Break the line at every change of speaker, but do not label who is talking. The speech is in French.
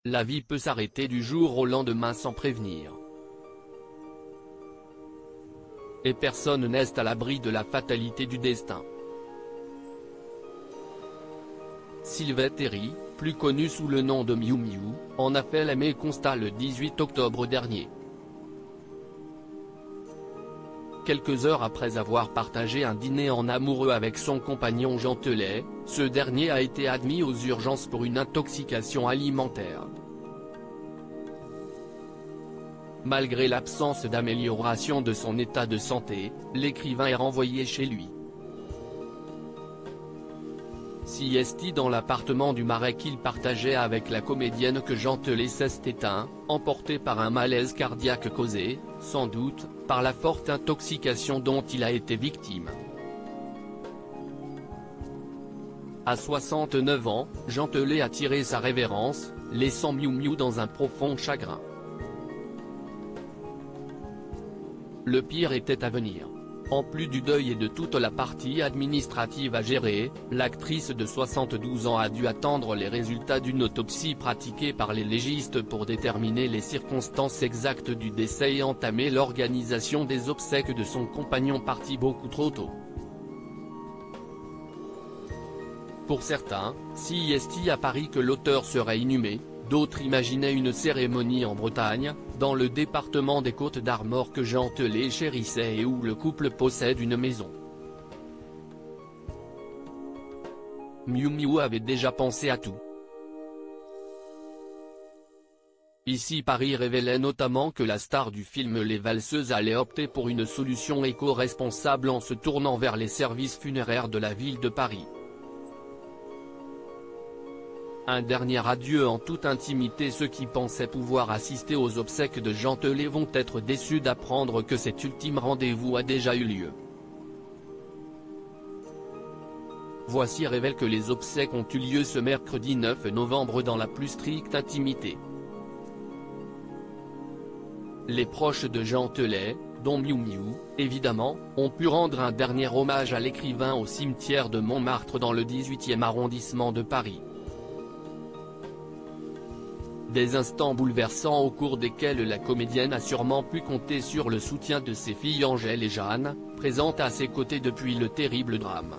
La vie peut s'arrêter du jour au lendemain sans prévenir. Et personne n'est à l'abri de la fatalité du destin. Sylvette Terry, plus connue sous le nom de Miu Miu, en a fait l'aimer constat le 18 octobre dernier. Quelques heures après avoir partagé un dîner en amoureux avec son compagnon Jean Telet, ce dernier a été admis aux urgences pour une intoxication alimentaire. Malgré l'absence d'amélioration de son état de santé, l'écrivain est renvoyé chez lui. Sieste dans l'appartement du Marais qu'il partageait avec la comédienne que Jean Telet s'est éteint, emporté par un malaise cardiaque causé, sans doute, par la forte intoxication dont il a été victime. À 69 ans, Jean Telet a tiré sa révérence, laissant Miu Miu dans un profond chagrin. Le pire était à venir. En plus du deuil et de toute la partie administrative à gérer, l'actrice de 72 ans a dû attendre les résultats d'une autopsie pratiquée par les légistes pour déterminer les circonstances exactes du décès et entamer l'organisation des obsèques de son compagnon parti beaucoup trop tôt. Pour certains, Sieste a pari que l'auteur serait inhumé, d'autres imaginaient une cérémonie en Bretagne, dans le département des Côtes-d'Armor que Jean Telet chérissait et où le couple possède une maison. Miu Miu avait déjà pensé à tout. Ici Paris révélait notamment que la star du film Les Valseuses allait opter pour une solution éco-responsable en se tournant vers les services funéraires de la ville de Paris. Un dernier adieu en toute intimité. Ceux qui pensaient pouvoir assister aux obsèques de Jean Telet vont être déçus d'apprendre que cet ultime rendez-vous a déjà eu lieu. Voici révèle que les obsèques ont eu lieu ce mercredi 9 novembre dans la plus stricte intimité. Les proches de Jean Telet, dont Miu Miu, évidemment, ont pu rendre un dernier hommage à l'écrivain au cimetière de Montmartre dans le 18e arrondissement de Paris. Des instants bouleversants au cours desquels la comédienne a sûrement pu compter sur le soutien de ses filles Angèle et Jeanne, présentes à ses côtés depuis le terrible drame.